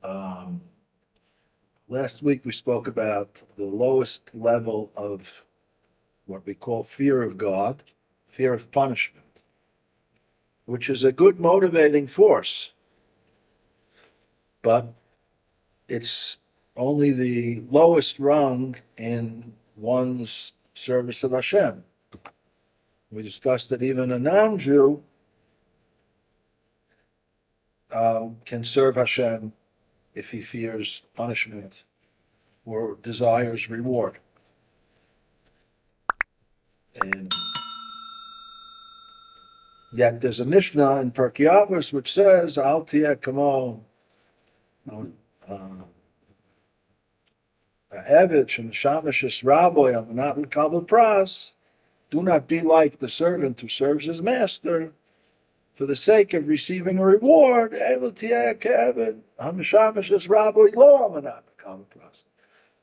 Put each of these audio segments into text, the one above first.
Um, Last week we spoke about the lowest level of what we call fear of God, fear of punishment, which is a good motivating force, but it's only the lowest rung in one's service of Hashem. We discussed that even a non-Jew can serve Hashem if he fears punishment or desires reward. And yet there's a Mishnah in Pirkei Avos which says, "Al tiyeh kamo Eved shemishamish raboy not mekabel pras." Do not be like the servant who serves his master for the sake of receiving a reward.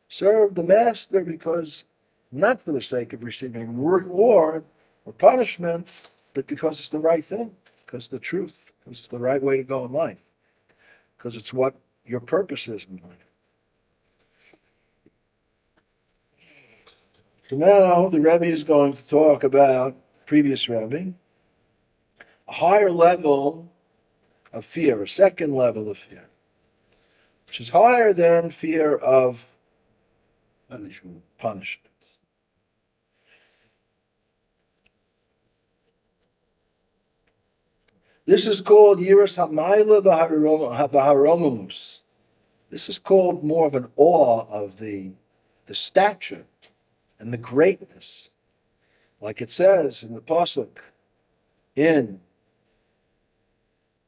Serve the master because not for the sake of receiving reward or punishment, but because it's the right thing, because it's the truth, because it's the right way to go in life, because it's what your purpose is in life. So now the Rebbe is going to talk about previous Rebbe, a higher level of fear, a second level of fear, which is higher than fear of punishment. This is called Yiras HaMaila V'Haromamus. This is called more of an awe of the stature and the greatness, like it says in the pasuk in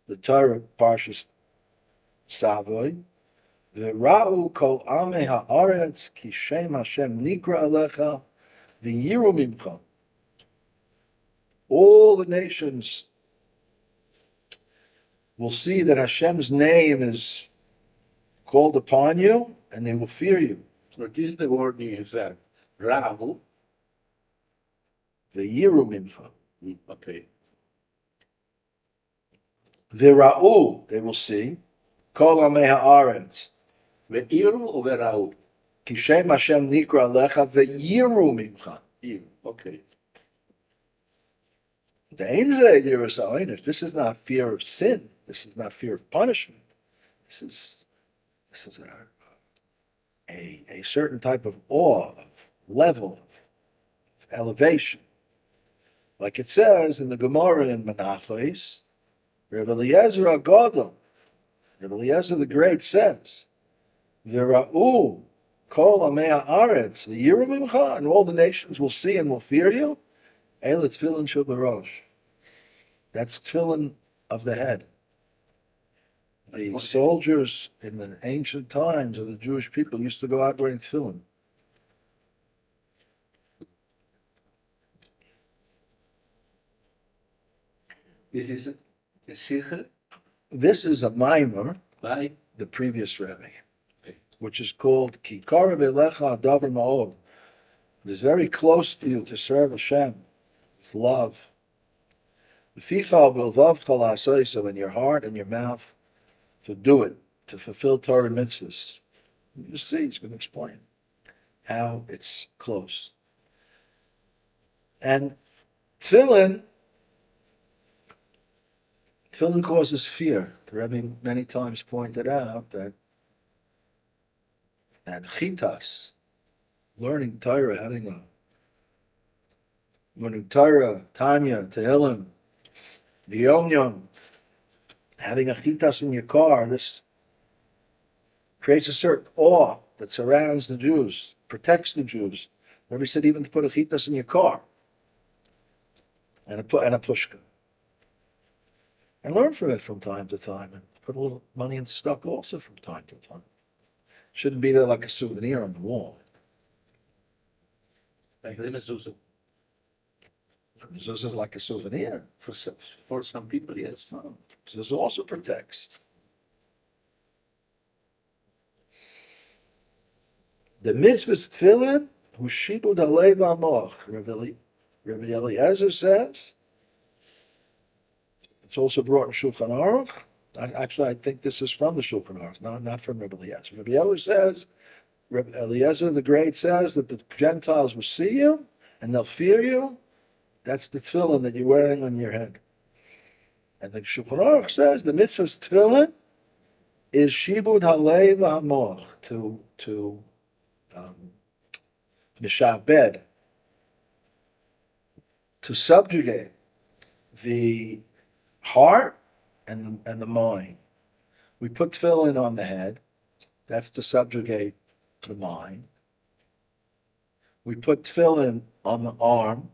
the Torah Parshas Savoy, "V'ra'u kol amei haaretz ki shem Hashem nikra alecha v'yiru mimcha." All the nations will see that Hashem's name is called upon you, and they will fear you. So this is the wording is that Rahu. V'yiru mimcha. Okay. V'ra'u, they will see, kol amei haaretz. Ve'iru or Ve'rahu? Ki shem Hashem nikra alecha v'yiru mimcha. Okay. This is not fear of sin. This is not fear of punishment. This is a certain type of awe, of level, of elevation. Like it says in the Gemara in Menachos, Rav Eliezer HaGadol, Rav Eliezer the Great says, "V'ra'u kol amei haaretz v'yiru mimcha," and all the nations will see and will fear you. Eila tefillin shel barosh. That's tefillin of the head. The soldiers in the ancient times of the Jewish people used to go out wearing tefillin. This is a Sikha This is a mimer, by the previous Rebbe, Okay. which is called Ki Karev Elecha Davar Ma'od. It is very close to you to serve Hashem with love. V'ficha b'lvav chal so in your heart and your mouth, to do it, to fulfill Torah mitzvahs. You see, he's going to explain how it's close. And tefillin causes fear. The Rebbe many times pointed out that chitas, learning Torah, learning Torah, Tanya, Tehillim, the Yom Yom, having a chitas in your car, this creates a certain awe that surrounds the Jews, protects the Jews. Rebbe said even to put a chitas in your car and a pushka. And learn from it from time to time, and put a little money into stock also from time to time. Shouldn't be there like a souvenir on the wall. like the mezuzah. This is like a souvenir. For some people, yes. No, this also protects. The mitzvah's tefillin, hushibu dalei v'amoch. Rabbi Eliezer says, it's also brought in Shulchan Aruch, Actually, I think this is from the Shulchan Aruch, not from Rabbi Eliezer. Rabbi Eliezer says, Rabbi Eliezer the Great says that the Gentiles will see you and they'll fear you. That's the tefillin that you're wearing on your head. And the Shulchan Aruch says the mitzvah's tefillin is shibud halev ha'moch, to mishabed, to subjugate the heart and the mind. We put tefillin on the head. That's to subjugate the mind. We put tefillin on the arm,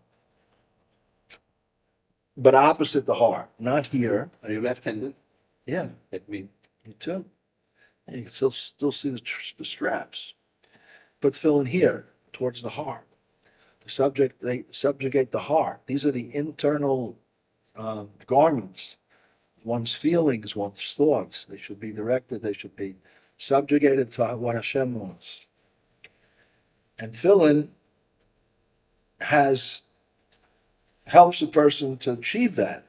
but opposite the heart, not here. Are you left-handed? Yeah, Like me. me too. And you can still see the straps. Put tefillin here, towards the heart. They subjugate the heart. These are the internal garments. One's feelings, one's thoughts. They should be directed. They should be subjugated to what Hashem wants. And tefillin helps a person to achieve that.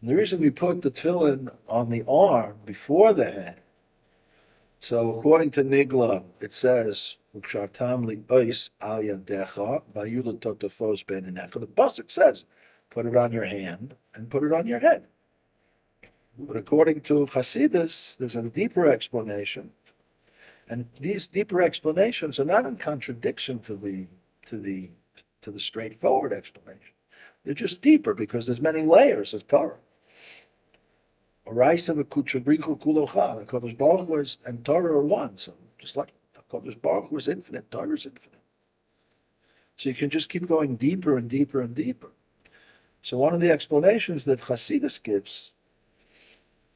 And the reason we put the tefillin on the arm before the head, so according to Nigla, it says, the pasuk says, put it on your hand and put it on your head. But according to Hasidus, there's a deeper explanation. And these deeper explanations are not in contradiction to the straightforward explanation. They're just deeper because there's many layers of Torah. The Kodesh Baruch Hu and Torah are one. So just like Kodesh Baruch Hu is infinite, Torah is infinite. So you can just keep going deeper and deeper and deeper. So one of the explanations that Hasidus gives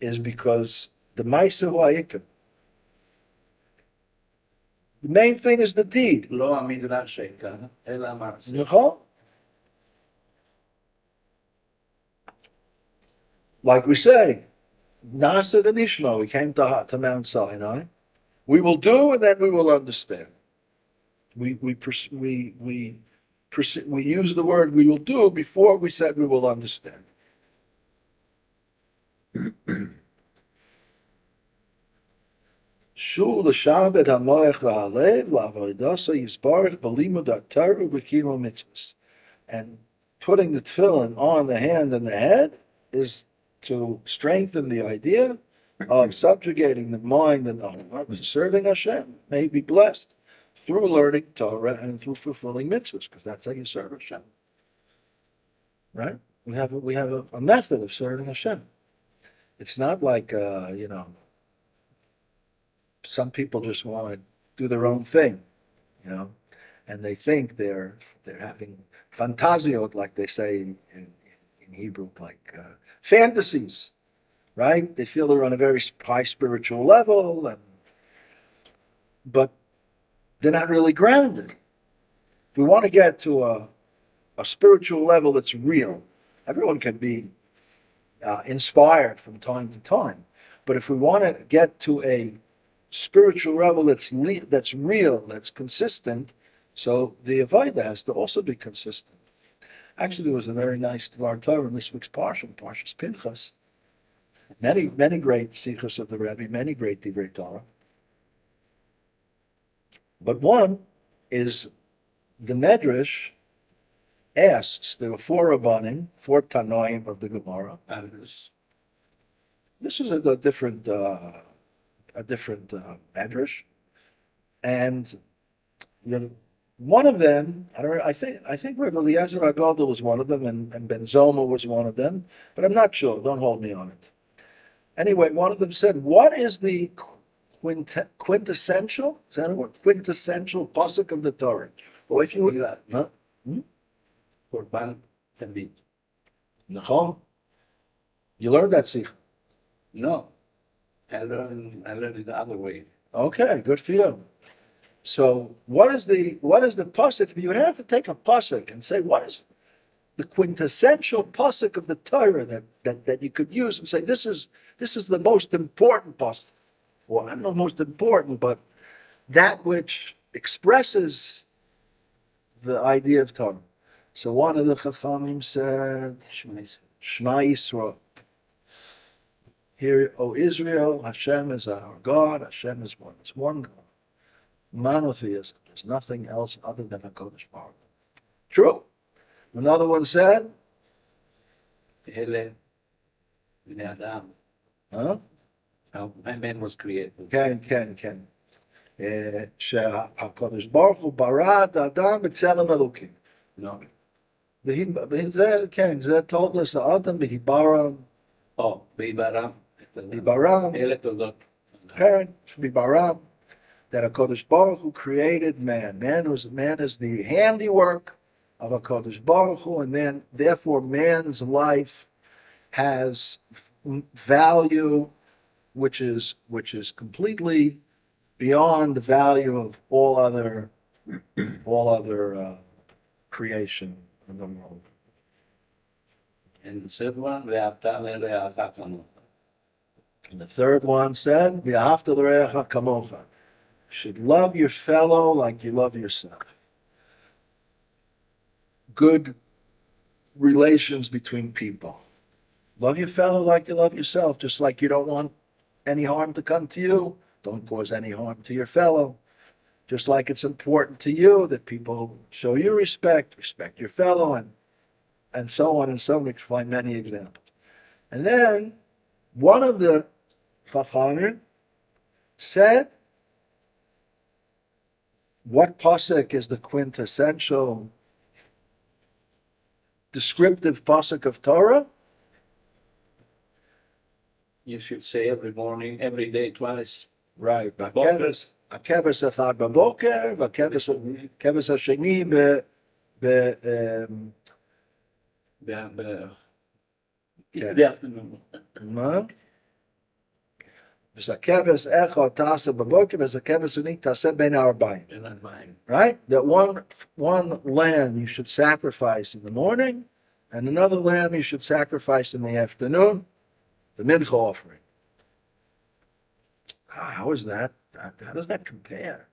is because the Ma'aseh Ha'ikar, the main thing is the deed. לא המדרש העיקר, אלא המעשה. נכון? Like we say, Nasa Nishma, we came to Mount Sinai. We will do, and then we will understand. We use the word "we will do" before we said we will understand. Shul l'shabed hamoech v'halev la'avoidasa yisbarach b'limud ha'Torah v'kiyum mitzvahs. And putting the tefillin on the hand and the head is to strengthen the idea of subjugating the mind and the heart to serving Hashem. May be blessed through learning Torah and through fulfilling mitzvahs, because that's how you serve Hashem. Right? We have a method of serving Hashem. It's not like some people just want to do their own thing, and they think they're having fantaziot, like they say in Hebrew, like fantasies, right? They feel they're on a very high spiritual level, but they're not really grounded. If we want to get to a spiritual level that's real, everyone can be inspired from time to time. But if we want to get to a spiritual level that's real, that's consistent, so the Avodah has to also be consistent. Actually, there was a very nice Dvar Torah in this week's Parsha, Parshas Pinchas. Many great sichos of the Rebbe, many great Divrei Torah. But one is the Medrash asks, there were four Rabbanim, four Tanoim of the Gemara. This is a different Medrash, and one of them, I think Rav Eliezer Agadol was one of them, and Ben Zoma was one of them, but I'm not sure. Don't hold me on it. Anyway, one of them said, "What is the quintessential? Is that a word? Quintessential pasuk of the Torah?" Well, if you would, Korban Tamid. Nachon, you learned that sikh. No, I learned it the other way. Okay, good for you. So what is the pasuk? You would have to take a pasuk and say, what is the quintessential pasuk of the Torah that you could use and say, this is the most important pasuk. Well, I don't know most important, but that which expresses the idea of Torah. So one of the Chachamim said, Shema Yisrael. Hear, O Israel, Hashem is our God, Hashem is one. It's one God. Monotheism. There's nothing else other than HaKadosh Baruch Hu. True. Another one said, אלה בני אדם. huh? How man was created. כן. שהקדוש ברוך הוא ברא את האדם בצלם אלוקים. No. כן, זה told us האדם בהיברם. בעיברם. בהיברם. אלה תולדות. כן, בהיברם. That HaKadosh Baruch Hu created man. Man is the handiwork of HaKadosh Baruch Hu, and then therefore man's life has value which is completely beyond the value of all other creation in the world. And the third one, ואהבת לרעך כמוך. And the third one said, "V'ahavta l'reacha kamocha." You should love your fellow like you love yourself. Good relations between people. Love your fellow like you love yourself, just like you don't want any harm to come to you. Don't cause any harm to your fellow. Just like it's important to you that people show you respect your fellow, and so on and so on. We can find many examples. And then one of the Chachamim said, what pasuk is the quintessential descriptive pasuk of Torah? You should say every morning, every day, twice. Right. הכבש אחד בבוקר, והכבש השני the afternoon. מה? ושהכבש אחד תעשה בבוקר, ושהכבש השני תעשה בין הערביים. Right? That one lamb you should sacrifice in the morning, and another lamb you should sacrifice in the afternoon, the mincha offering. How is that? How does that compare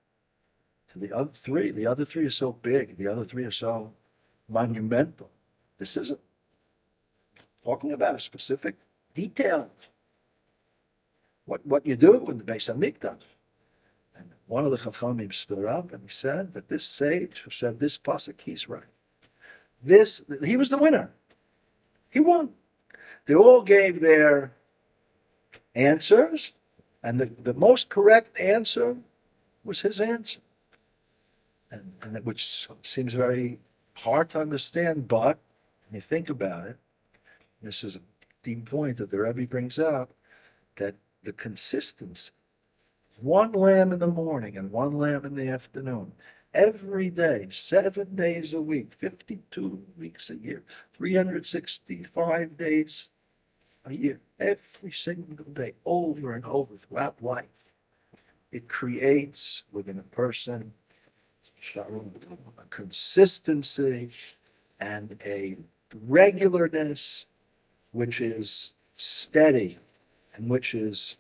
to the other three? The other three are so big. The other three are so monumental. This isn't talking about a specific detail. What you do in the Beis Hamikdash. And one of the Chachamim stood up and he said that this sage who said this pasuk, he's right. He was the winner. He won. They all gave their answers, and the most correct answer was his answer. And which seems very hard to understand, but when you think about it, this is a deep point that the Rebbe brings up, that the consistency, one lamb in the morning and one lamb in the afternoon, every day, 7 days a week, 52 weeks a year, 365 days a year, every single day, over and over throughout life, it creates within a person a consistency and a regularness which is steady and which is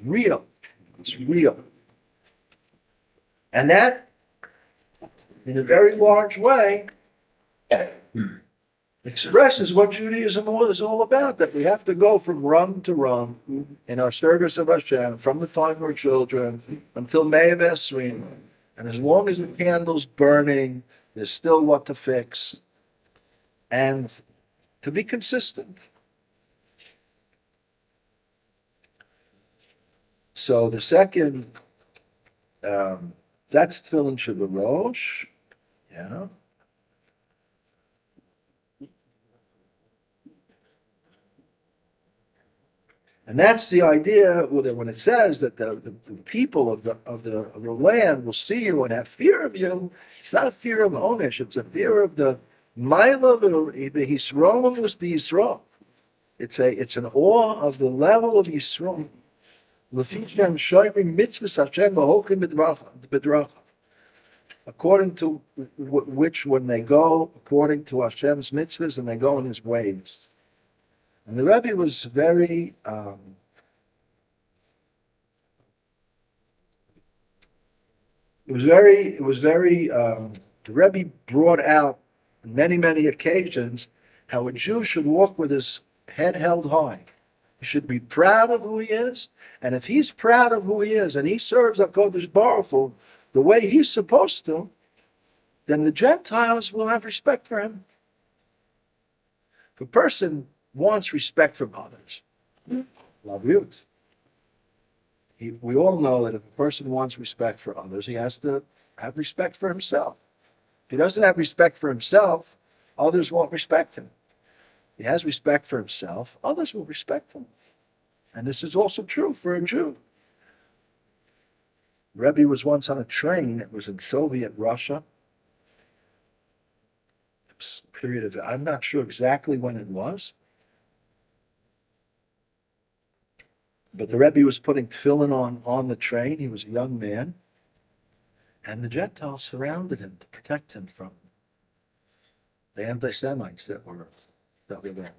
real. It's real. And that, in a very large way, expresses what Judaism is all about, that we have to go from rung to rung in our service of Hashem, from the time we're children until May of Esrim. And as long as the candle's burning, there's still what to fix. And to be consistent. So the second, that's Tefillin Shabarosh. Yeah. And that's the idea that when it says that the people of the land will see you and have fear of you, it's not a fear of Onish, it's a fear of the Maila, the Yisroel was the Yisroel. It's an awe of the level of Yisroel. According to which, when they go according to Hashem's mitzvahs and they go in His ways. And the Rebbe was very the Rebbe brought out on many occasions how a Jew should walk with his head held high, He should be proud of who he is. And if he's proud of who he is and he serves HaKadosh Baruch Hu the way he's supposed to, then the Gentiles will have respect for him. If a person wants respect from others, laviyut. We all know that if a person wants respect for others, he has to have respect for himself. If he doesn't have respect for himself, others won't respect him. If he has respect for himself, others will respect him. And this is also true for a Jew. Rebbe was once on a train. It was in Soviet Russia. It was a period of, I'm not sure exactly when it was. But the Rebbe was putting tefillin on the train. He was a young man. And the Gentiles surrounded him to protect him from the anti-Semites that were there.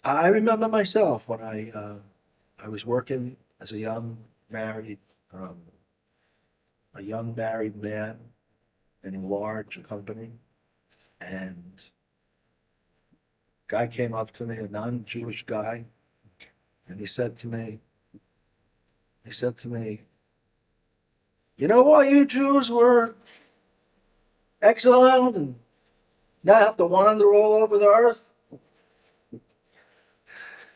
I remember myself when I was working as a young married man in a large company, and a guy came up to me, a non-Jewish guy, and he said to me, you know why you Jews were exiled and now have to wander all over the earth?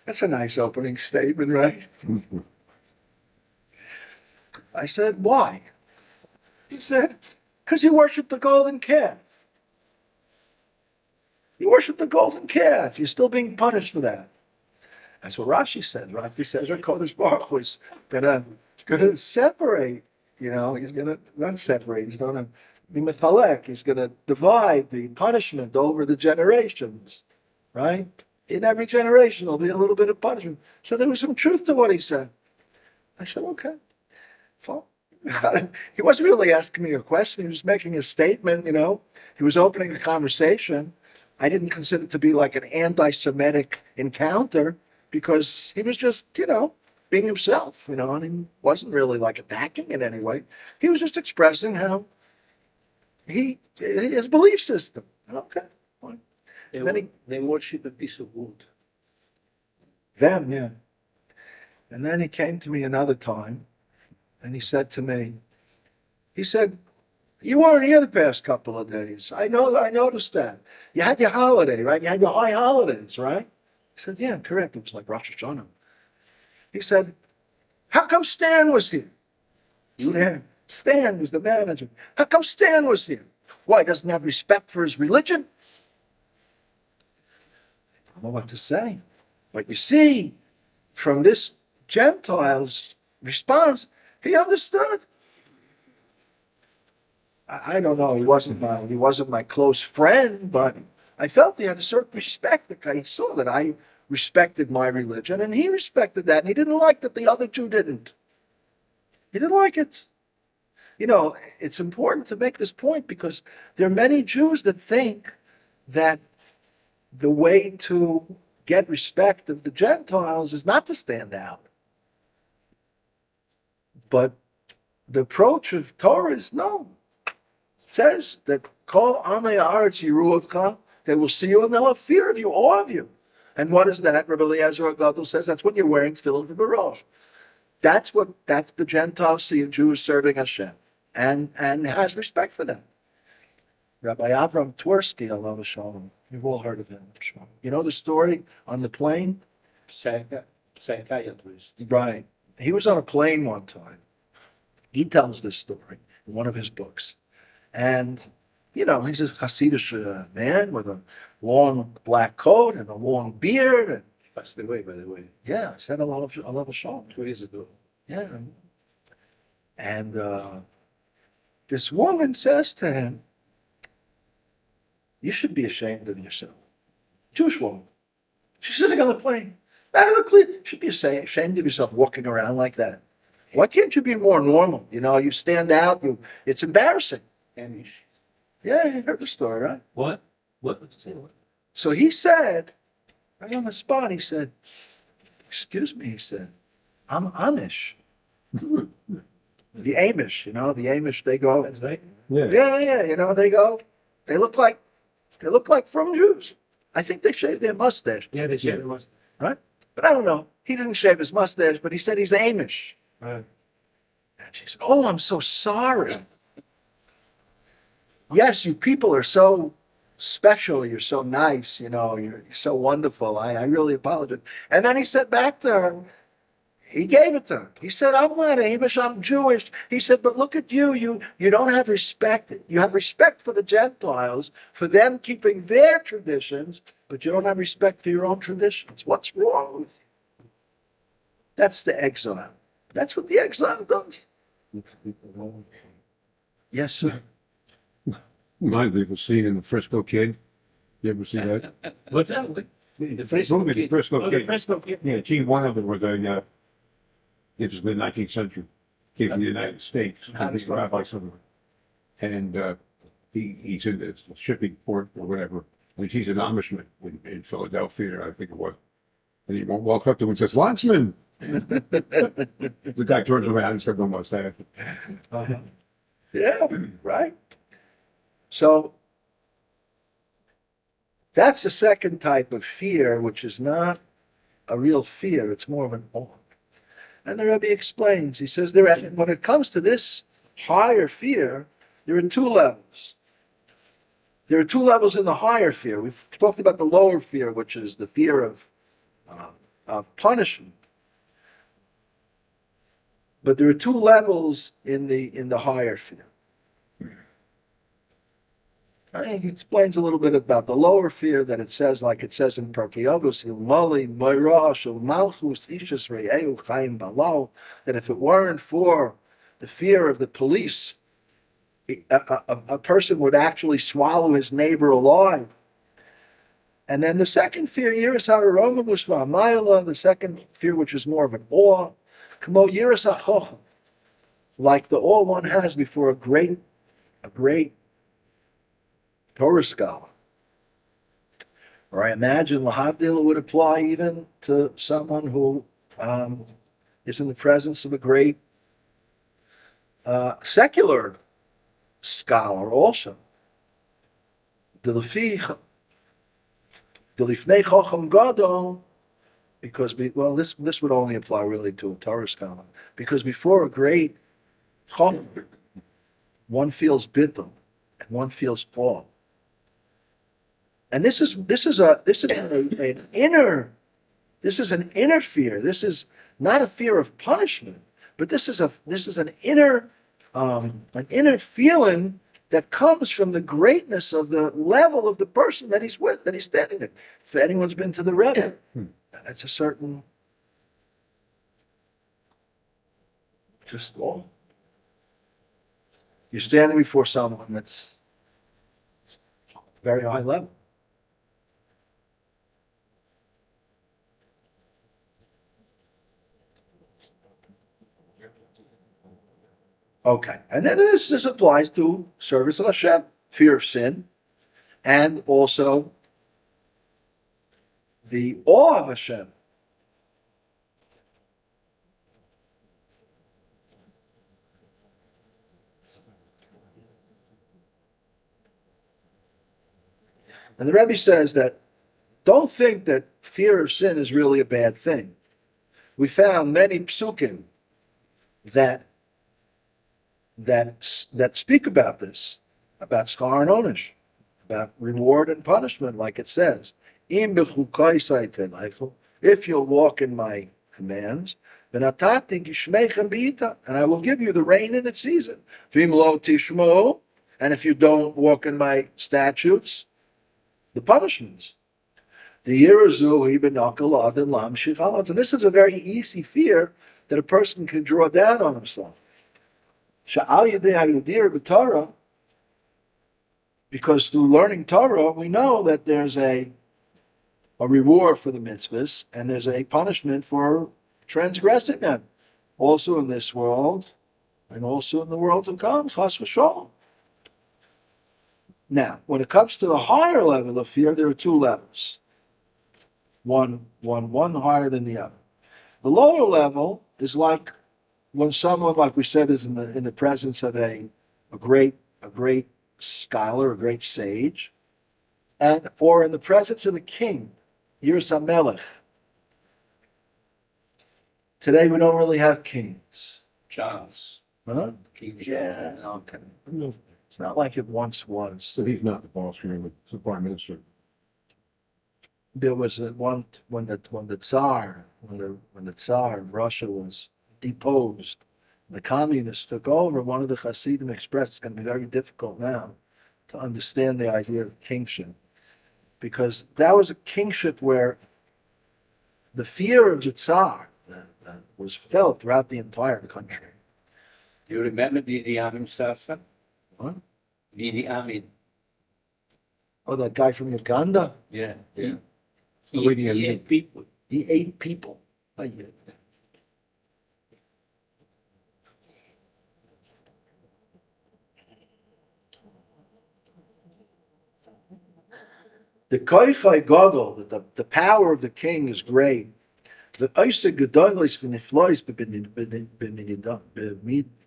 That's a nice opening statement, right? I said, why? He said, because you worship the golden calf. You worship the golden calf. You're still being punished for that. That's what Rashi said. Rashi says HaKadosh Baruch Hu is gonna separate. You know, he's gonna not separate. He's gonna be methalek. He's gonna divide the punishment over the generations, right? In every generation, there'll be a little bit of punishment. So there was some truth to what he said. I said, okay, fine. He wasn't really asking me a question. He was making a statement, you know. He was opening a conversation. I didn't consider it to be like an anti-Semitic encounter because he was just, you know, being himself, you know, and he wasn't really like attacking in any way. He was just expressing how his belief system. Okay, fine. They worship a piece of wood. Them, yeah. And then he came to me another time, and he said to me, you weren't here the past couple of days. I noticed that. You had your holiday, right? You had your high holidays, right? He said, yeah, correct. It was like Rosh Hashanah. He said, how come Stan was here? Stan was the manager. How come Stan was here? Why, he doesn't have respect for his religion? I don't know what to say. But you see, from this Gentile's response, he understood. I don't know, he wasn't my close friend, but I felt he had a certain respect. He saw that I respected my religion, and he respected that, and he didn't like that the other Jew didn't. He didn't like it. You know, it's important to make this point because there are many Jews that think that the way to get respect of the Gentiles is not to stand out. But the approach of Torah is no. It says that Kol Amei Haaretz Yiru Otcha, they will see you and they'll have fear of you, awe of you. And what is that? Rabbi Eliezer HaGadol says that's when you're wearing tefillin v'barosh. That's the Gentiles see a Jew is serving Hashem and has respect for them. Rabbi Avram Twersky, alav shalom. You've all heard of him, I'm sure. You know the story on the plane? Psychiatrist. Right. He was on a plane one time. He tells this story in one of his books. And, you know, he's a Hasidic man with a long black coat and a long beard. And, Passed away, by the way. yeah, I said alav shalom. 2 years ago. Yeah. And this woman says to him, you should be ashamed of yourself. Jewish woman. She's sitting on the plane. You should be ashamed of yourself walking around like that. Why can't you be more normal? You know, you stand out. It's embarrassing. Amish. Yeah, you heard the story, right? What? What did you say? What? So he said, right on the spot, he said, excuse me, he said, I'm Amish. The Amish, you know, the Amish, they go. That's right. Yeah, you know, they look like from Jews. I think they shave their mustache. Yeah, they shave their mustache. right? But I don't know. He didn't shave his mustache, but he said he's Amish. Right. And she said, "Oh, I'm so sorry. Yes, you people are so special. You're so nice. You're so wonderful. I really apologize." And then he said back to her, he gave it to her. He said, "I'm not Amish, I'm Jewish." He said, "But look at you. You don't have respect. You have respect for the Gentiles, for them keeping their traditions, but you don't have respect for your own traditions. What's wrong with you?" That's the exile. That's what the exile does. Yes, sir. Reminds me of a scene in The Frisco Kid. You ever see that? What's that? The Frisco movie, The Kid. Frisco Oh, the Kid. Frisco Kid. Yeah, Gene Wilder was it was the 19th century, came from the United States, he's a rabbi somewhere. And he's in the shipping port or whatever, and he's an Amishman in Philadelphia, I think it was. And he walks up to him and says, "Landsman!" The guy turns around and says, "No mustache." Uh-huh. Yeah, right. So that's the second type of fear, which is not a real fear, it's more of an awe. And the Rebbe explains, he says, when it comes to this higher fear, there are two levels. There are two levels in the higher fear. We've talked about the lower fear, which is the fear of punishment. But there are two levels in the higher fear. He explains a little bit about the lower fear that it says, like it says in Pirkei Avos, that if it weren't for the fear of the police, a person would actually swallow his neighbor alive. And then the second fear, the second fear, which is more of an awe, like the awe one has before a great Torah scholar. Or I imagine Lahavdil would apply even to someone who is in the presence of a great secular scholar also. Delifnei Chacham Gadol, because this would only apply really to a Torah scholar, because before a great Chacham, one feels bittul and one feels awe. And this is an inner fear. This is not a fear of punishment, but this is an inner feeling that comes from the greatness of the level of the person that he's with, that he's standing there. If anyone's been to the Rebbe, it's a certain just awe. You're standing before someone that's very high level. Okay, and then this applies to service of Hashem, fear of sin, and also the awe of Hashem. And the Rebbe says that don't think that fear of sin is really a bad thing. We found many psukim that speak about this, about schar and onish, about reward and punishment, like it says, if you'll walk in my commands, and I will give you the rain in its season. And if you don't walk in my statutes, the punishments. And this is a very easy fear that a person can draw down on himself. Because through learning Torah, we know that there's a reward for the mitzvahs and there's a punishment for transgressing them, also in this world and also in the world to come. Chas v'sholom. Now, when it comes to the higher level of fear, there are two levels. One higher than the other. The lower level is like when someone, like we said, is in the presence of a great scholar, a great sage, or in the presence of a king, Yiras HaMelech, Today we don't really have kings. Charles. Huh? King Yeah, okay. No, It's not like it once was. so he's not the boss here, but the prime minister. There was a one when the Tsar of Russia was deposed, the communists took over. One of the Hasidim expressed it's going to be very difficult now to understand the idea of kingship, because that was a kingship where the fear of the Tsar was felt throughout the entire country. Do you remember Didi Amin Sasa? What? Didi Amin. Oh, that guy from Uganda? Yeah. Yeah. He ate people. He ate people. Oh, yeah. The koifai gogol, the power of the king is great. The oisa gedolos v'niflois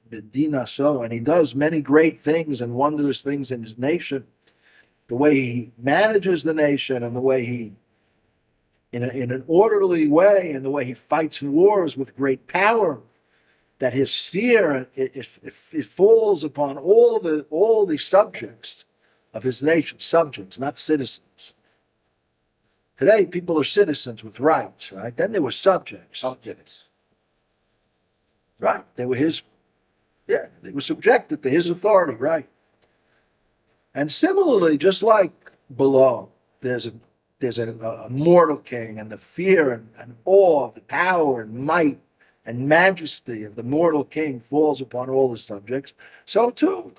b'medina so, and he does many great things and wondrous things in his nation. The way he manages the nation and the way he, in an orderly way, and the way he fights in wars with great power, that his sphere it falls upon all the subjects of his nation, subjects, not citizens. Today, people are citizens with rights, right? Then they were subjects. Subjects. Right. They were they were subjected to his authority, right? And similarly, just like below, there's a mortal king, and the fear and awe of the power and might and majesty of the mortal king falls upon all the subjects. So too,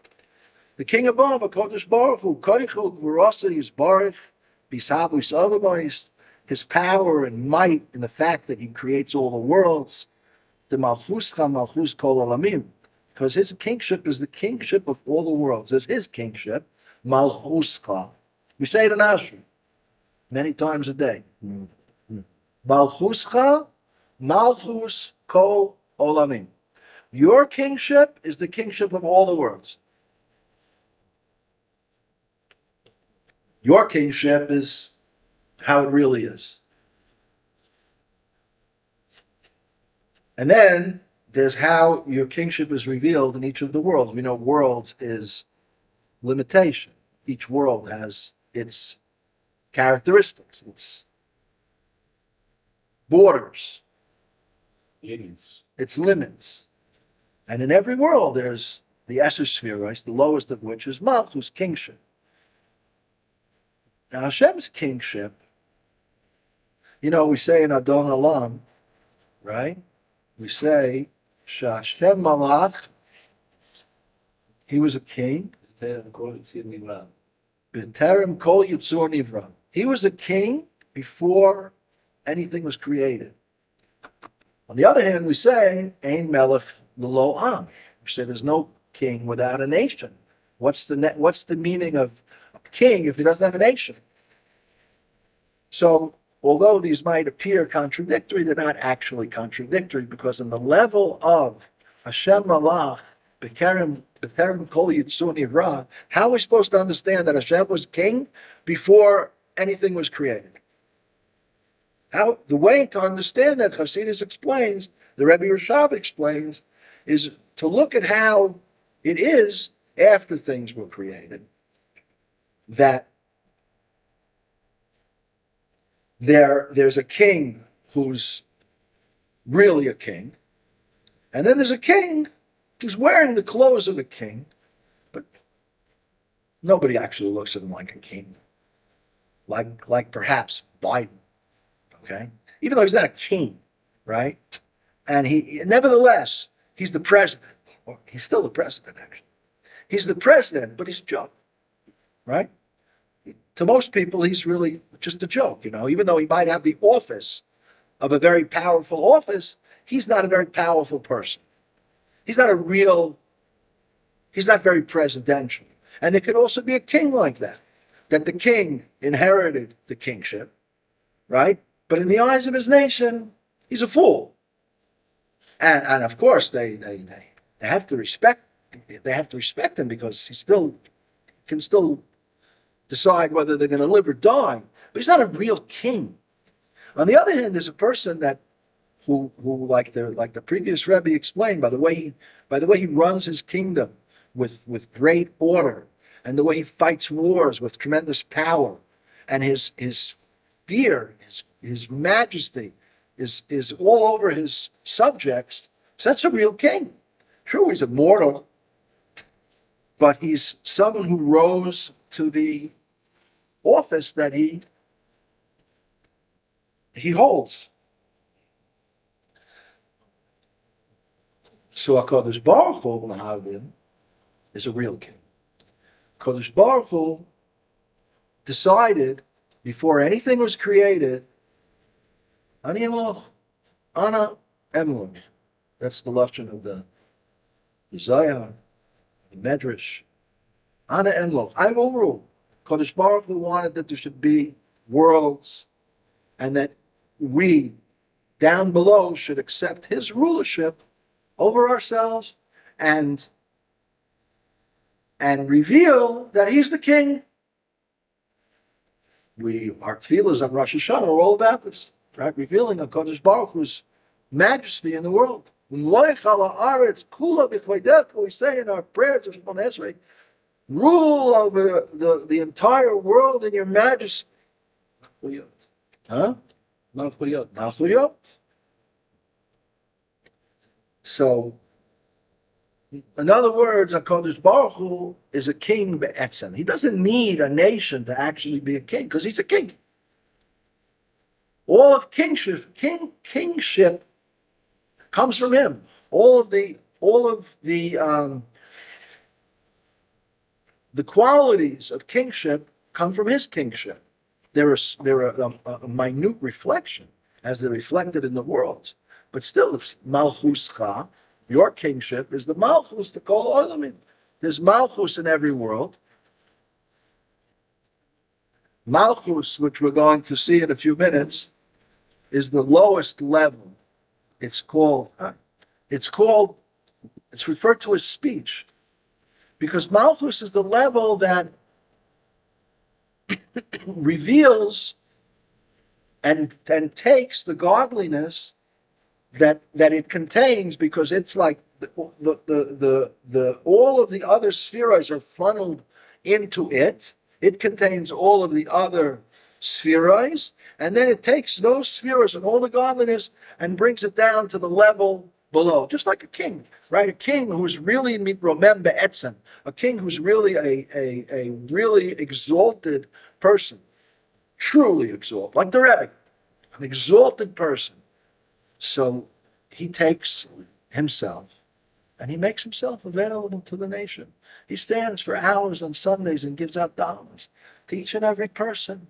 the king above, HaKadosh Baruch Hu, Koichel Gvurasa Yisbarach, Bisavus Otherwise, his power and might in the fact that he creates all the worlds, the Malchuscha Malchus Kol Olamim, because his kingship is the kingship of all the worlds. It's his kingship, Malchuscha. We say it in Ashur many times a day. Malchuscha Malchus Kol Olamim. Your kingship is the kingship of all the worlds. Your kingship is how it really is. And then there's how your kingship is revealed in each of the worlds. We know worlds is limitation. Each world has its characteristics, its borders, its limits. And in every world there's the Esser Spheroids, the lowest of which is Malchus, kingship. Now Hashem's kingship, we say in Adon Olam, right? We say, Hashem Malach, he was a king. B'terem Kol Yitzur Nivra. He was a king before anything was created. On the other hand, we say, Ein Melech L'lo Am. We say there's no king without a nation. What's the meaning of a king if he doesn't have a nation? So, although these might appear contradictory, they're not actually contradictory, because in the level of Hashem Malach, B'terem Kol Yitzur Nivra, how are we supposed to understand that Hashem was king before anything was created? The way to understand that, Hasidus explains, the Rebbe Rashab explains, is to look at how it is after things were created, that there's a king who's really a king, and then there's a king who's wearing the clothes of a king, but nobody actually looks at him like a king, like perhaps Biden, okay? Even though he's not a king, right? And nevertheless, he's the president. Or he's still the president, actually. He's the president, but he's a joke, right? To most people, he's really just a joke, even though he might have the office of a very powerful office, he's not a very powerful person. He's not very presidential. And there could also be a king like that the king inherited the kingship, right? But in the eyes of his nation, he's a fool. And of course, they have to respect him, because he can still decide whether they're going to live or die. But he's not a real king. On the other hand, there's a person who like the previous Rebbe explained, by the way he runs his kingdom with great order, and the way he fights wars with tremendous power, and his fear, his majesty is all over his subjects. So that's a real king. True, he's immortal, but he's someone who rose to the office that he holds. So HaKadosh Baruch Hu Lahavdil is a real king. HaKadosh Baruch Hu decided before anything was created, Ani Eloch, Ana Emloch. That's the lashon of the Zohar, the Medrash. Ana Emloch, I will rule. HaKadosh Baruch Hu wanted that there should be worlds, and that we down below should accept his rulership over ourselves and reveal that he's the king. Our tefillahs on Rosh Hashanah are all about this, right? Revealing HaKadosh Baruch Hu's majesty in the world. We say in our prayers of Shemona Esrei, rule over the entire world in your majesty. Huh? Malchuyot. So, in other words, HaKadosh Baruch Hu is a king be'etzem. He doesn't need a nation to actually be a king, because he's a king. All of kingship comes from him. All of the qualities of kingship come from his kingship. They're a minute reflection, as they're reflected in the worlds. But still, it's Malchuscha. Your kingship is the Malchus to call Olamim. There's Malchus in every world. Malchus, which we're going to see in a few minutes, is the lowest level. It's referred to as speech. Because Malchus is the level that reveals and takes the godliness that it contains, because it's like the all of the other spheres are funneled into it. It contains all of the other spheres, and then it takes those spheres and all the godliness and brings it down to the level below, just like a king, right? A king who's really mitromem be'etzem, a king who's really a really exalted person, truly exalted, like the Rebbe, an exalted person. So he takes himself and he makes himself available to the nation. He stands for hours on Sundays and gives out dollars to each and every person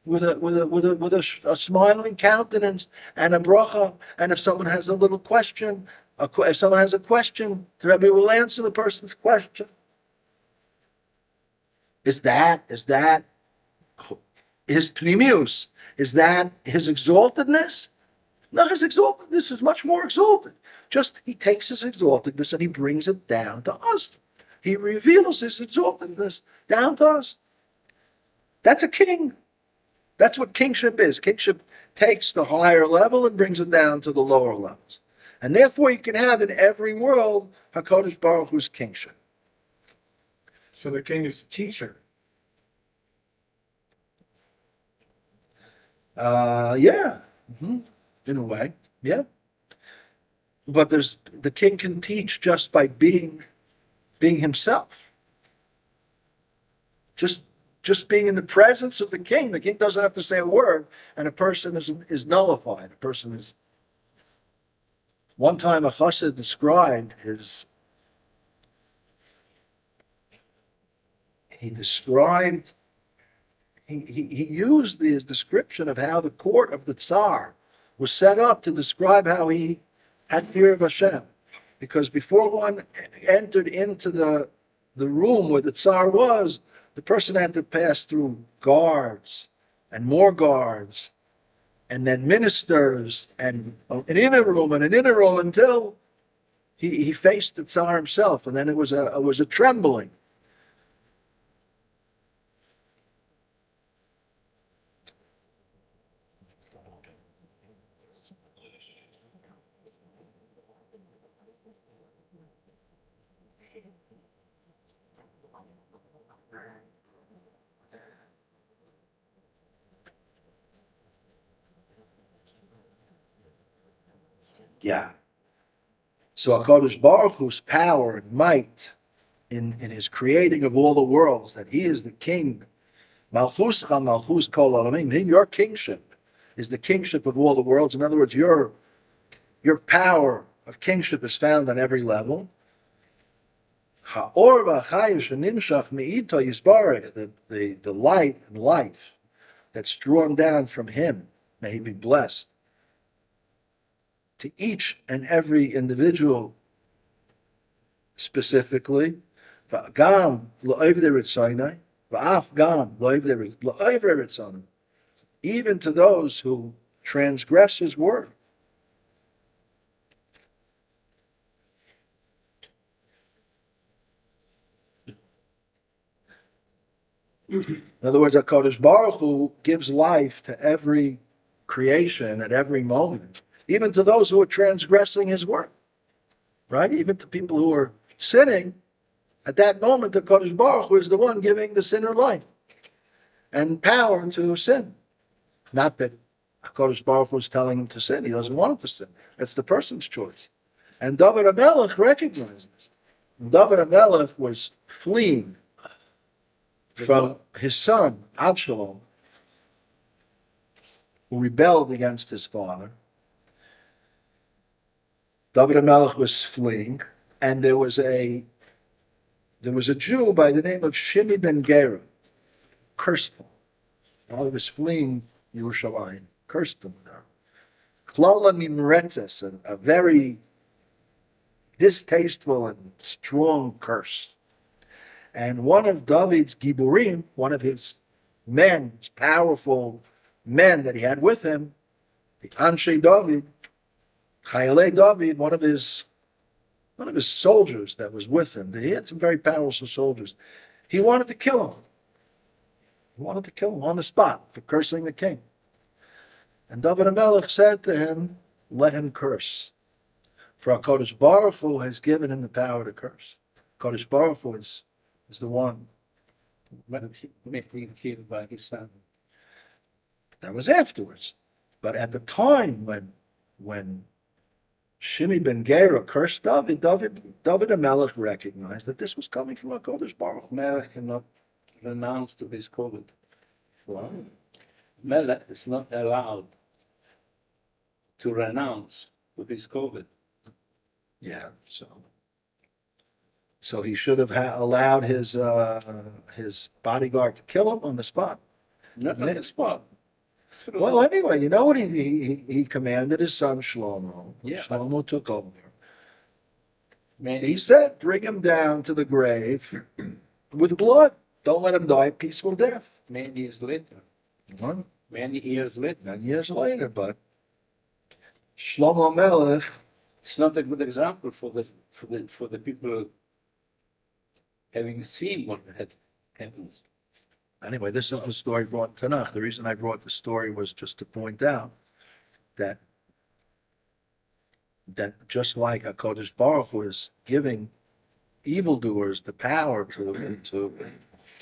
with a smiling countenance and a bracha. And if someone has a little question, if someone has a question, the Rebbe will answer the person's question. Is that his pnimius? Is that his exaltedness? No, his exaltedness is much more exalted. Just he takes his exaltedness and he brings it down to us. He reveals his exaltedness down to us. That's a king. That's what kingship is. Kingship takes the higher level and brings it down to the lower levels. And therefore you can have in every world HaKadosh Baruch Hu's kingship. So the king is the teacher. Yeah. Mm-hmm. In a way, yeah. But the king can teach just by being himself. Just being in the presence of the king. The king doesn't have to say a word, and a person is nullified. A person is. One time, a chassid described his. He used his description of how the court of the Tsar was set up to describe how he had fear of Hashem. Because before one entered into the room where the Tsar was, the person had to pass through guards and more guards, and then ministers, and an inner room and an inner room, until he faced the Tsar himself, and then it was a trembling. Yeah. So HaKadosh Baruch Hu's power and might in his creating of all the worlds, that he is the king. Malchuscha Malchus Kol Olamim. Your kingship is the kingship of all the worlds. In other words, your power of kingship is found on every level. Ha'or v'chayiv shenimshach me'ito yisbarech, the light and life that's drawn down from him, may he be blessed, to each and every individual specifically. V'gam lo'evdei ritzonai, v'af gam lo'evdei ritzonai, even to those who transgress his word. In other words, HaKadosh Baruch Hu gives life to every creation at every moment, even to those who are transgressing his word, right? Even to people who are sinning, at that moment, HaKadosh Baruch Hu is the one giving the sinner life and power to sin. Not that HaKadosh Baruch Hu is telling him to sin. He doesn't want him to sin. It's the person's choice. And David HaMelech recognized this. David HaMelech was fleeing from his son, Absalom, who rebelled against his father. David HaMelech was fleeing, and there was a Jew by the name of Shimi ben Gera, cursed him. While he was fleeing Yerushalayim, cursed him there. Klala nimretzes, a very distasteful and strong curse. And one of David's Giburim, one of his men, his powerful men that he had with him, the Anshe David, Chayalei David, one of his soldiers that was with him, he had some very powerful soldiers. He wanted to kill him. He wanted to kill him on the spot for cursing the king. And David HaMelech said to him, let him curse. For HaKadosh Baruch Hu has given him the power to curse. HaKadosh Baruch Hu is the one. But he made him killed by his son. That was afterwards. But at the time when Shimi ben Gera cursed David HaMelech recognized that this was coming from HaKadosh Baruch Hu. Melech cannot renounce to his covenant. Melech is not allowed to renounce to his covenant. Yeah, so he should have allowed his bodyguard to kill him on the spot. Not on the spot. Well, anyway, you know what he commanded his son Shlomo. Yeah, Shlomo took over. Man, He said, bring him down to the grave with blood. Don't let him die a peaceful death. many years later. What? Many years later. 9 years later, but Shlomo Melech, It's not a good example for the people having seen what had happened. anyway, this is the story brought in Tanakh. The reason I brought the story was just to point out that just like HaKadosh Baruch Hu is giving evildoers the power to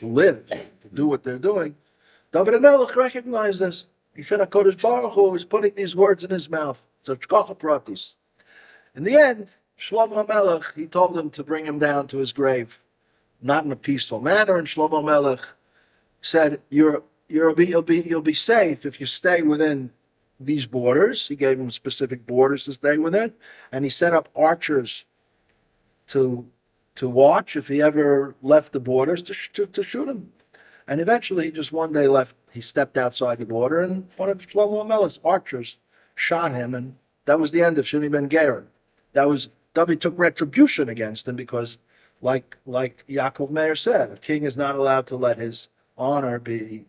live, to do what they're doing, David HaMelech recognized this. He said HaKadosh Baruch Hu is putting these words in his mouth. It's a Shkacha Pratis. In the end, Shlomo HaMelech, he told him to bring him down to his grave, not in a peaceful manner, and Shlomo HaMelech said, you'll be safe if you stay within these borders. He gave him specific borders to stay within, and he set up archers to watch if he ever left the borders to shoot him. And eventually, just one day he stepped outside the border, and one of Shlomo HaMelech's archers shot him, and that was the end of Shimi ben Gera. David took retribution against him because, like Yaakov Meir said, a king is not allowed to let his honor be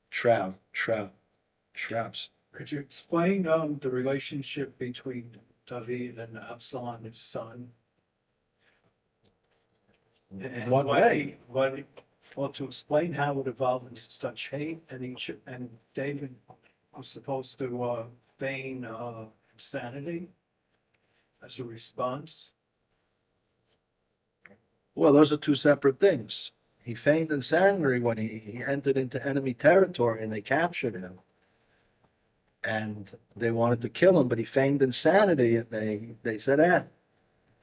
shrouded. Could you explain the relationship between David and Absalom, his son? And What way? Well, to explain how it evolved into such hate, and David was supposed to feign insanity. as a response? Well, those are two separate things. He feigned insanity when he entered into enemy territory and they captured him. And they wanted to kill him, but he feigned insanity and they said,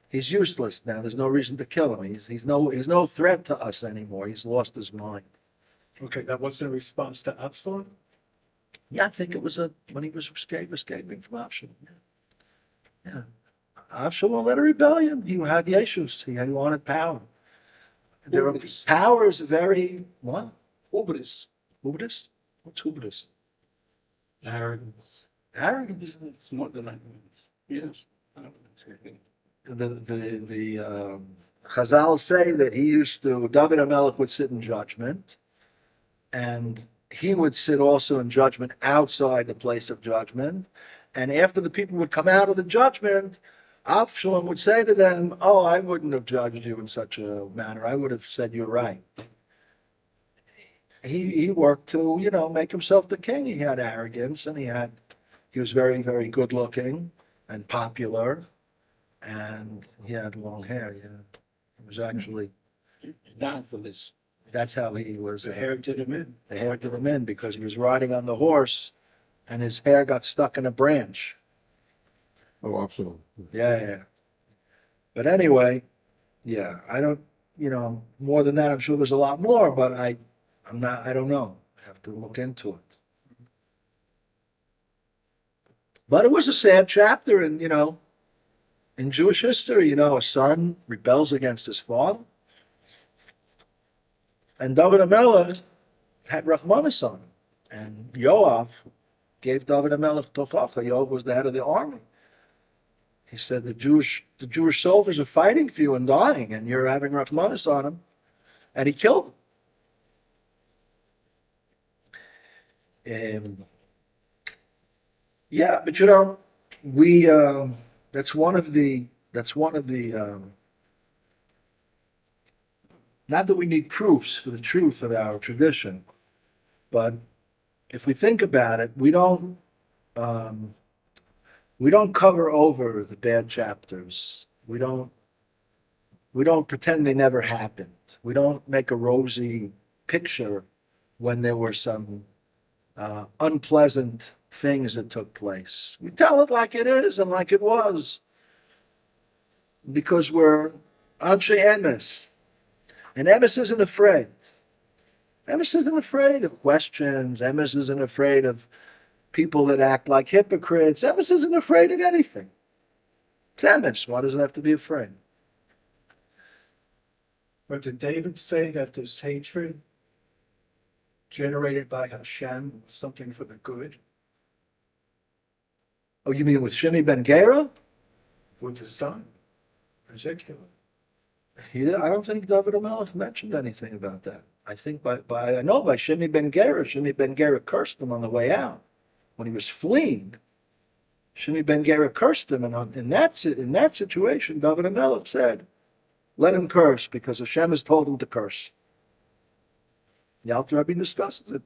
he's useless now. There's no reason to kill him. He's no threat to us anymore. He's lost his mind. Okay, that wasn't a response to Absalom? Yeah, I think it was when he was escaping from Avshalom. Yeah. Avshalom led a rebellion. He had Yeshus. He wanted power. Power is very, what? Hubris. Hubris? What's hubris? Arrogance. Arrogance. It's more than arrogance. Yes. The Chazal say that David HaMelech would sit in judgment, and he would sit also in judgment outside the place of judgment. And after the people would come out of the judgment, Avshalom would say to them, "Oh, I wouldn't have judged you in such a manner. I would have said you're right." He worked to, make himself the king. He had arrogance, and he was very, very good looking and popular, and he had long hair. Yeah, he was actually Down for this. That's how he was. The hair did him in. The hair did him in because he was riding on the horse, and his hair got stuck in a branch. Oh, absolutely. Yeah. But anyway, yeah, I don't, more than that, I'm sure there's a lot more, but I don't know. I have to look into it. But it was a sad chapter in Jewish history. A son rebels against his father. And David HaMelech had Rachmanis on him. And Yoav gave David HaMelech tochacha. Yoav was the head of the army. He said, the Jewish soldiers are fighting for you and dying, and you're having Rachmanis on them. And he killed them. Yeah, but we that's one of the not that we need proofs for the truth of our tradition, but if we think about it, we don't cover over the bad chapters. We don't pretend they never happened. We don't make a rosy picture when there were some unpleasant things that took place. We tell it like it is and like it was, because we're Anshe Emes. And Emes isn't afraid. Emes isn't afraid of questions. Emes isn't afraid of people that act like hypocrites. Emes isn't afraid of anything. It's Emes. Why does it have to be afraid? But did David say that this hatred generated by Hashem was something for the good? Oh, you mean with Shimi ben Gera? With his son, Ezekiel? I don't think David HaMelech mentioned anything about that. I think by Shimi ben Gera cursed him on the way out. When he was fleeing, Shimi ben Gera cursed him, and in that situation, David HaMelech said, let him curse, because Hashem has told him to curse. The Alter Rebbe discusses it.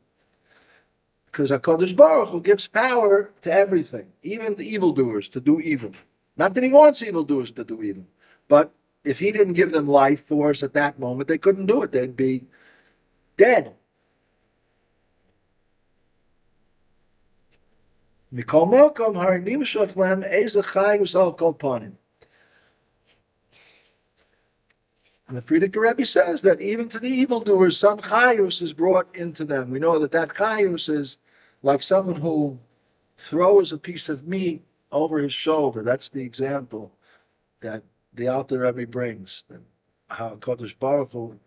Because HaKadosh Baruch Hu gives power to everything, even the evildoers, to do evil. Not that he wants evildoers to do evil, but if he didn't give them life force at that moment, they couldn't do it. They'd be dead. Mikol Mokom Harinim Shochlem Eza Chayus Al Kol Panim. And the Frierdiker Rebbe says that even to the evildoers, some chayus is brought into them. We know that chayus is like someone who throws a piece of meat over his shoulder. That's the example that the Alter Rebbe brings. How Kodesh Baruch Hu,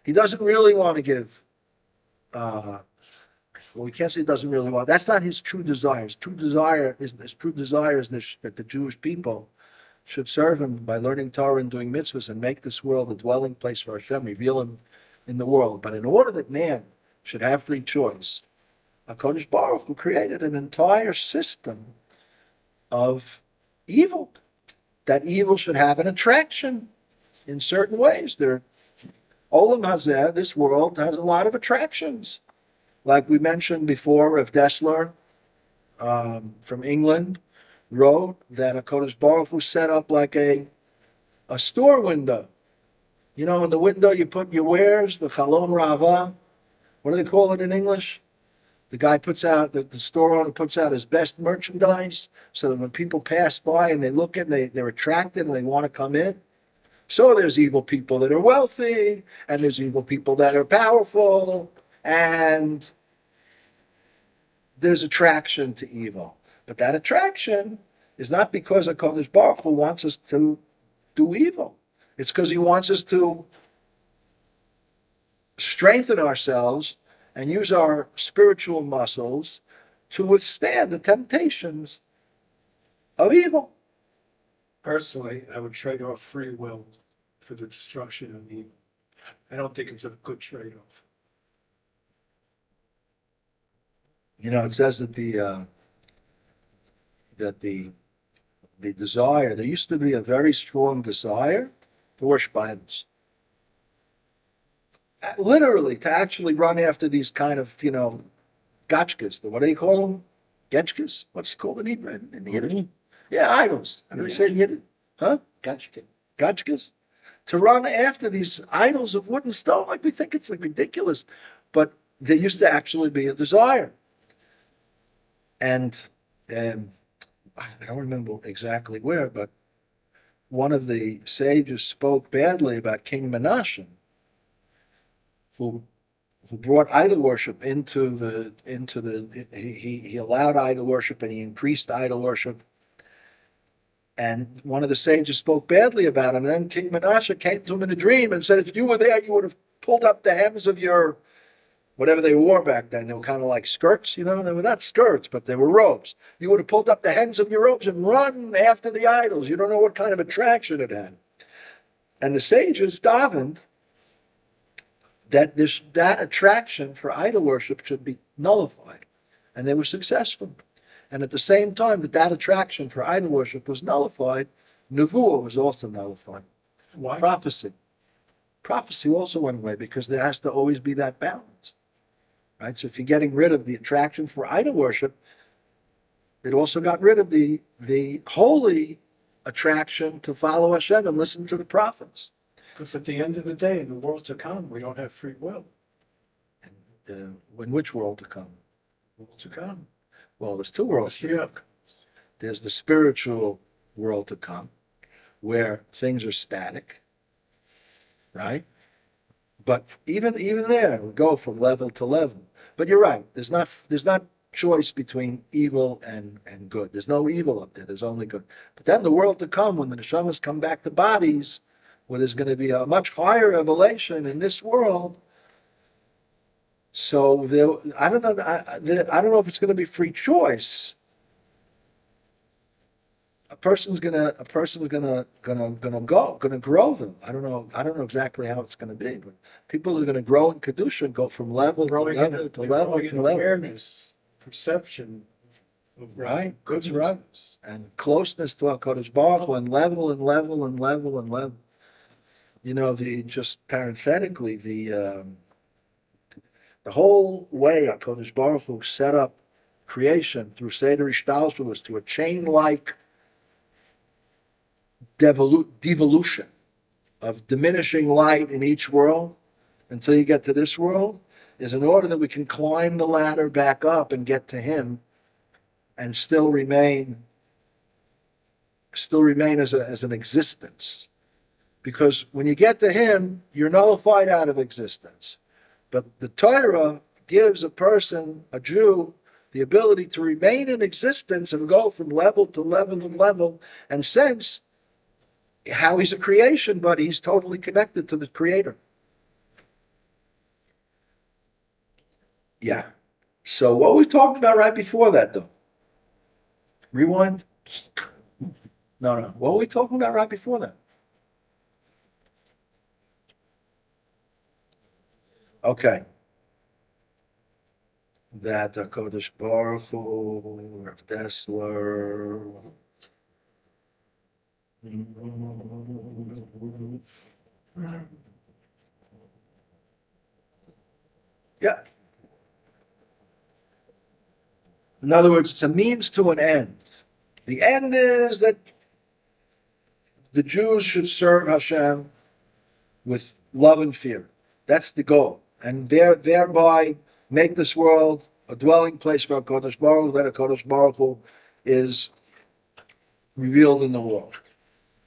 he doesn't really want to give. Well, we can't say he doesn't really want. That's not his true desire. His true desire is that the Jewish people should serve him by learning Torah and doing mitzvahs and make this world a dwelling place for Hashem, reveal him in the world. But in order that man should have free choice, HaKadosh Baruch Hu created an entire system of evil. That evil should have an attraction in certain ways. Olam Hazeh, this world, has a lot of attractions. Like we mentioned before, of Dessler from England, wrote that HaKadosh Baruch Hu set up like a store window. You know, in the window you put your wares, the Chalom Rava. What do they call it in English? The guy puts out, the store owner puts out his best merchandise so that when people pass by and they look at it, they're attracted and they want to come in. So there's evil people that are wealthy, and there's evil people that are powerful, and there's attraction to evil. But that attraction is not because HaKadosh Baruch Hu wants us to do evil. It's because he wants us to strengthen ourselves and use our spiritual muscles to withstand the temptations of evil. Personally, I would trade off free will for the destruction of evil. I don't think it's a good trade-off. You know, it says that the desire, there used to be a very strong desire to worship idols. Literally, to actually run after these kind of, you know, gotchkas. What do you call them? Getchkas? What's it called in Hebrew? In Yiddish? Yeah, idols. How do they say it in Yiddish? Huh? Gotcha. Gotchkas? To run after these idols of wood and stone, like we think it's like ridiculous. But there used to actually be a desire. And I don't remember exactly where, but one of the sages spoke badly about King Menashe, who brought idol worship he allowed idol worship and he increased idol worship. And one of the sages spoke badly about him. And then King Menashe came to him in a dream and said, if you were there, you would have pulled up the hems of your, whatever they wore back then. They were kind of like skirts, you know. They were not skirts, but they were robes. You would have pulled up the hems of your robes and run after the idols. You don't know what kind of attraction it had. And the sages davened that that attraction for idol worship should be nullified. And they were successful. And at the same time that attraction for idol worship was nullified, Nevuah was also nullified. Why? Prophecy. Prophecy also went away because there has to always be that balance. Right? So if you're getting rid of the attraction for idol worship, it also got rid of the holy attraction to follow Hashem and listen to the prophets. Because at the end of the day, in the world to come, we don't have free will. In which world to come? World to come. Well, there's two worlds to Yeah. come. There's the spiritual world to come, where things are static, right? But even there, we go from level to level. But you're right. There's not choice between evil and good. There's no evil up there. There's only good. But then the world to come, when the neshamas come back to bodies, where there's going to be a much higher revelation in this world. So I don't know if it's going to be free choice. A person's gonna grow them. I don't know exactly how it's going to be, but people are going to grow in kedusha and go from level to Growing level in to level to level. awareness, perception of Right, good that's right. And closeness to HaKadosh Baruch Hu, and level and level and level and level. You know, just parenthetically, the whole way HaKadosh Baruch Hu set up creation through Seder Ishtalshu was to a chain-like devolution of diminishing light in each world until you get to this world, is in order that we can climb the ladder back up and get to Him and still remain as an existence. Because when you get to Him, you're nullified out of existence. But the Torah gives a person, a Jew, the ability to remain in existence and go from level to level to level and sense how he's a creation, but he's totally connected to the Creator. Yeah. So what were we talking about right before that, though? Rewind? No. What were we talking about right before that? Okay. That HaKadosh Baruch Hu, Rav Dessler. Yeah. In other words, it's a means to an end. The end is that the Jews should serve Hashem with love and fear. That's the goal. And thereby make this world a dwelling place for HaKadosh Baruch Hu, that HaKadosh Baruch Hu is revealed in the world.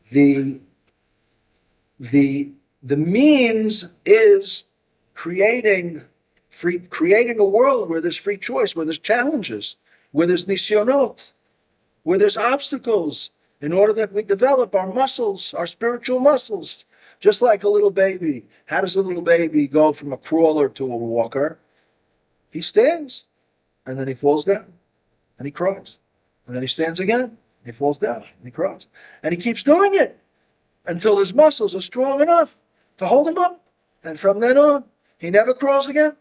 The means is creating a world where there's free choice, where there's challenges, where there's nisyonot, where there's obstacles, in order that we develop our muscles, our spiritual muscles. Just like a little baby. How does a little baby go from a crawler to a walker? He stands, and then he falls down, and he cries. And then he stands again, he falls down, and he cries. And he keeps doing it until his muscles are strong enough to hold him up. And from then on, he never crawls again.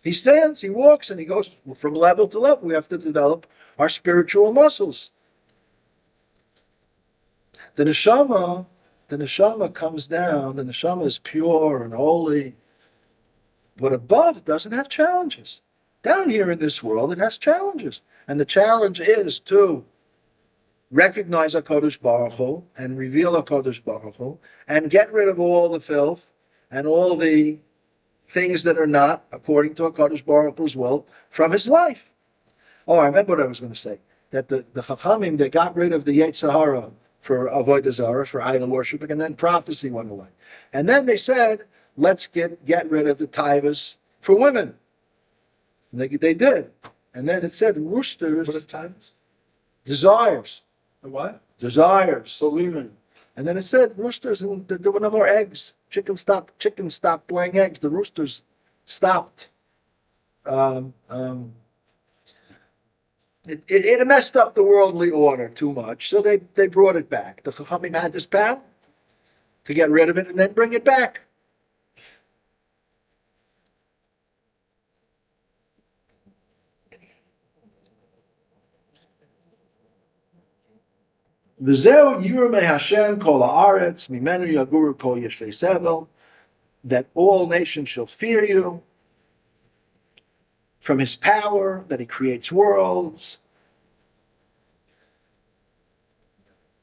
He stands, he walks, and he goes from level to level. We have to develop our spiritual muscles. The neshama comes down, the neshama is pure and holy, but above it doesn't have challenges. Down here in this world, it has challenges. And the challenge is to recognize HaKadosh Baruch Hu and reveal HaKadosh Baruch Hu and get rid of all the filth and all the things that are not according to HaKadosh Baruch Hu's will from his life. Oh, I remember what I was going to say. That the Chachamim, they got rid of the Yetzer Hara for Avodah Zarah, for idol worshiping, and then prophecy went away. And then they said, let's get rid of the taivas for women. And they did. And then it said roosters. What is times? Desires. The what? Desires for women. And then it said roosters, and there were no more eggs. Chickens stopped laying eggs. The roosters stopped. It messed up the worldly order too much, so they brought it back. The Chachamim had this power to get rid of it and then bring it back. V'zeu yirmei Hashem kol haaretz mimenu yaguru kol yeshtei sevel, that all nations shall fear you from his power, that he creates worlds.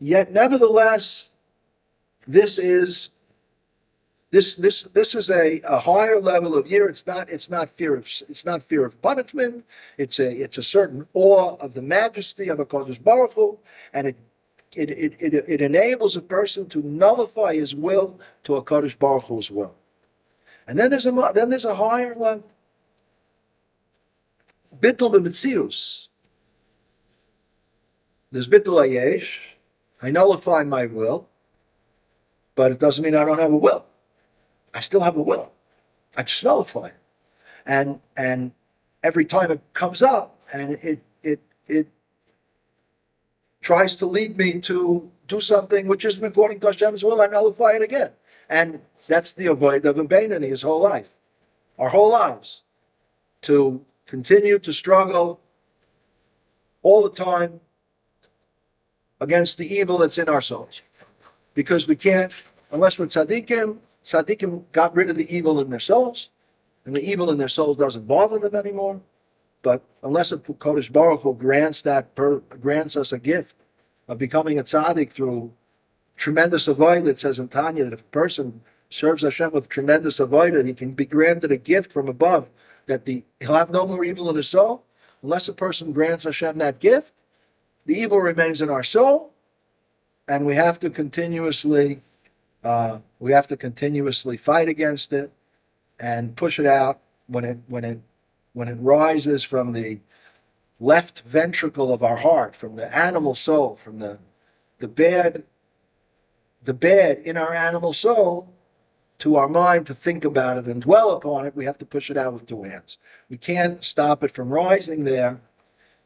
Yet nevertheless, this is a higher level of year. It's not fear of punishment. It's a certain awe of the majesty of HaKadosh Baruch Hu, and it enables a person to nullify his will to HaKadosh Baruch Hu's will. And then there's a higher level. Bittul b'metzius. There's bittul hayesh. I nullify my will, but it doesn't mean I don't have a will. I still have a will. I just nullify it. And every time it comes up and it tries to lead me to do something which isn't according to Hashem's will, I nullify it again. And that's the avoid of Benoni his whole life. Our whole lives. To continue to struggle all the time against the evil that's in our souls. Because we can't, unless we're tzaddikim got rid of the evil in their souls, and the evil in their souls doesn't bother them anymore. But unless a Kodesh Baruch Hu grants us a gift of becoming a tzaddik through tremendous avodah, it says in Tanya that if a person serves Hashem with tremendous avodah, he can be granted a gift from above, that he'll have no more evil in his soul. Unless a person grants Hashem that gift, the evil remains in our soul, and we have to continuously fight against it and push it out when it rises from the left ventricle of our heart, from the animal soul, from the bad in our animal soul, to our mind to think about it and dwell upon it. We have to push it out with two hands. We can't stop it from rising there,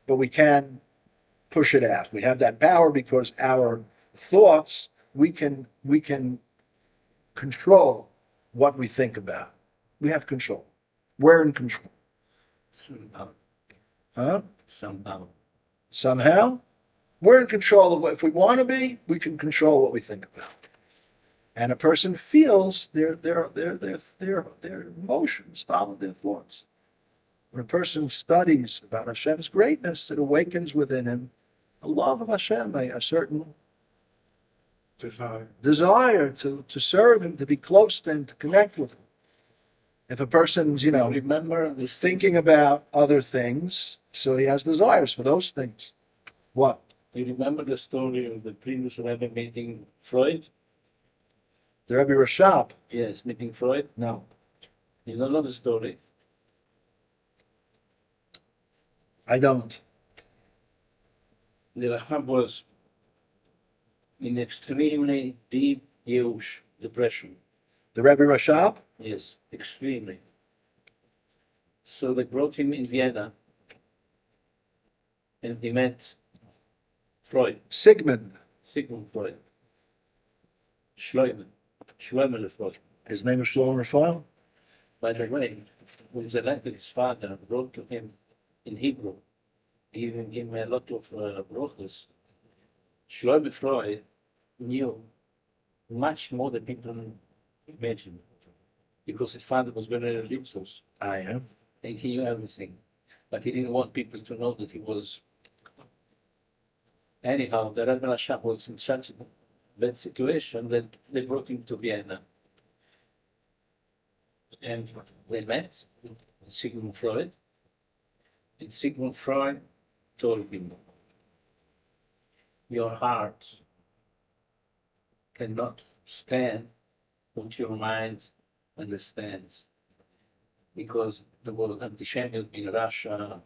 but we can push it out. We have that power because our thoughts, we can control what we think about. We have control. We're in control. Somehow. Huh? Somehow. We're in control of what, if we want to be, we can control what we think about. And a person feels their emotions follow their thoughts. When a person studies about Hashem's greatness, it awakens within him a love of Hashem, a certain Desire. desire to serve him, to be close to him, to connect with him. If a person's, Remember this thing, thinking about other things, so he has desires for those things. What? you remember the story of the previous Rebbe meeting Freud? The Rebbe Rashab? Yes, meeting Freud. No. You don't know the story. I don't. The Rashab was in extremely deep Jewish depression. The Rebbe Rashab? Yes, extremely. So they brought him in Vienna and he met Freud, Sigmund. Sigmund Freud, Shlomo Freud. His name is Shlomo Raphael. By the way, when the letter his father wrote to him in Hebrew, giving him a lot of brachos, Shlomo Freud knew much more than people imagine, because his father was very religious I am. and he knew everything, but he didn't want people to know that he was. Anyhow, the Rebbe Rashab was in such a bad situation that they brought him to Vienna. And they met with Sigmund Freud, and Sigmund Freud told him, your heart cannot stand what your mind understands. Because there was anti-Semitism in Russia,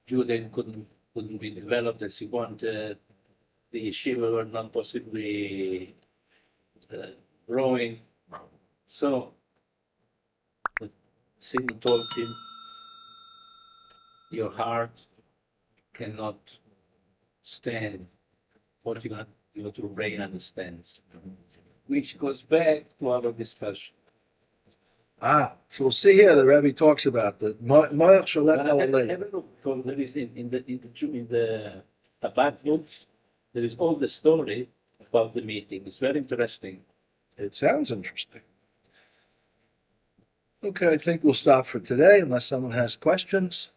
Judaism couldn't be developed as he wanted, the yeshiva were not possibly growing. So Sigmund told him, your heart cannot stand what your brain understands, which goes back to our discussion. So we'll see here, the Rebbe talks about the Moach Shalet Alalei. Have a look, because there is in the Chabad books, there is all the story about the meeting. It's very interesting. It sounds interesting. Okay, I think we'll stop for today unless someone has questions.